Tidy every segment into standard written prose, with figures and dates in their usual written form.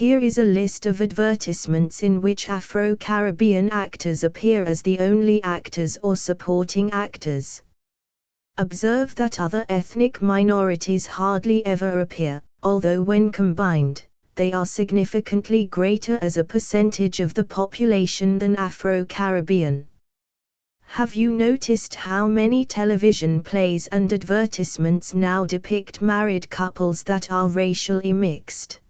Here is a list of advertisements in which Afro-Caribbean actors appear as the only actors or supporting actors. Observe that other ethnic minorities hardly ever appear, although when combined, they are significantly greater as a percentage of the population than Afro-Caribbean. Have you noticed how many television plays and advertisements now depict married couples that are racially mixed?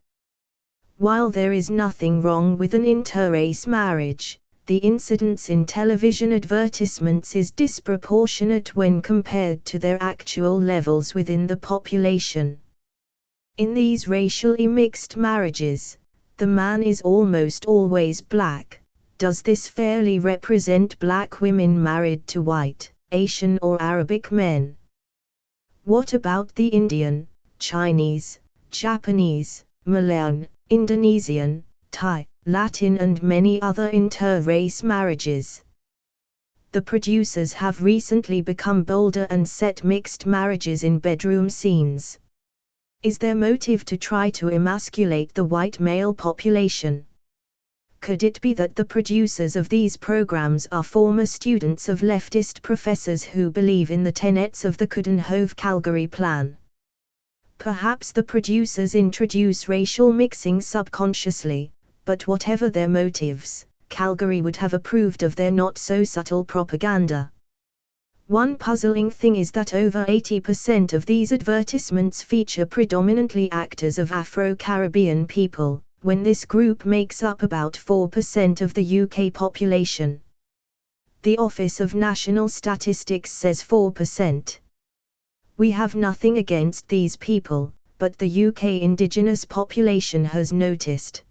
While there is nothing wrong with an interrace marriage, the incidence in television advertisements is disproportionate when compared to their actual levels within the population. In these racially mixed marriages, the man is almost always black. Does this fairly represent black women married to white, Asian or Arabic men? What about the Indian, Chinese, Japanese, Malayan, Indonesian, Thai, Latin and many other inter-race marriages? The producers have recently become bolder and set mixed marriages in bedroom scenes. Is their motive to try to emasculate the white male population? Could it be that the producers of these programs are former students of leftist professors who believe in the tenets of the Coudenhove-Calgary Plan? Perhaps the producers introduce racial mixing subconsciously, but whatever their motives, Calgary would have approved of their not-so-subtle propaganda. One puzzling thing is that over 80% of these advertisements feature predominantly actors of Afro-Caribbean people, when this group makes up about 4% of the UK population. The Office of National Statistics says 4%. We have nothing against these people, but the UK indigenous population has noticed.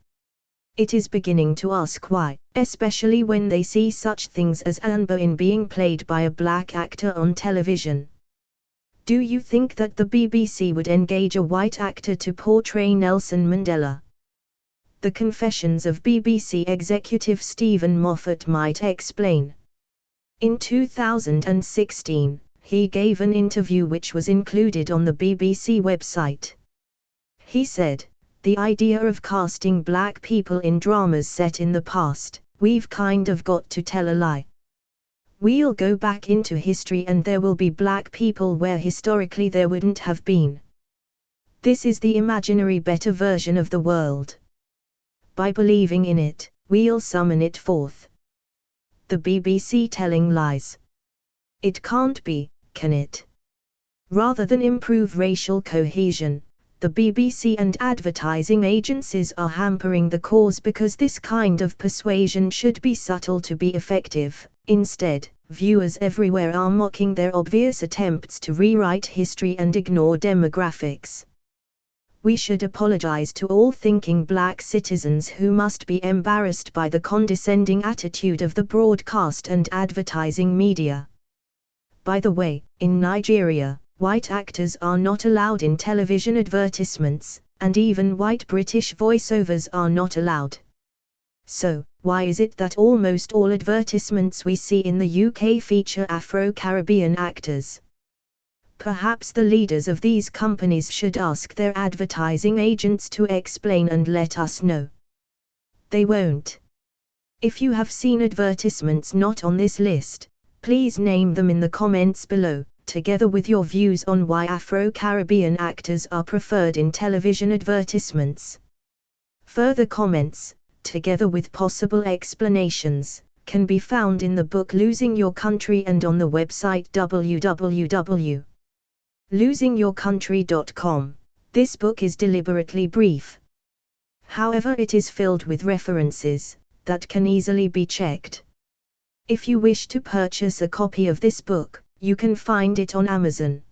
It is beginning to ask why, especially when they see such things as Anne Boleyn being played by a black actor on television. Do you think that the BBC would engage a white actor to portray Nelson Mandela? The confessions of BBC executive Stephen Moffat might explain. In 2016, he gave an interview which was included on the BBC website. He said, "The idea of casting black people in dramas set in the past, we've kind of got to tell a lie. We'll go back into history and there will be black people where historically there wouldn't have been. This is the imaginary better version of the world. By believing in it, we'll summon it forth." The BBC telling lies? It can't be, can it? Rather than improve racial cohesion, the BBC and advertising agencies are hampering the cause because this kind of persuasion should be subtle to be effective. Instead, viewers everywhere are mocking their obvious attempts to rewrite history and ignore demographics. We should apologize to all thinking black citizens who must be embarrassed by the condescending attitude of the broadcast and advertising media. By the way, in Nigeria, white actors are not allowed in television advertisements, and even white British voiceovers are not allowed. So, why is it that almost all advertisements we see in the UK feature Afro-Caribbean actors? Perhaps the leaders of these companies should ask their advertising agents to explain and let us know. They won't. If you have seen advertisements not on this list, please name them in the comments below, together with your views on why Afro-Caribbean actors are preferred in television advertisements. Further comments, together with possible explanations, can be found in the book Losing Your Country and on the website www.losingyourcountry.com. This book is deliberately brief. However, it is filled with references that can easily be checked. If you wish to purchase a copy of this book, you can find it on Amazon.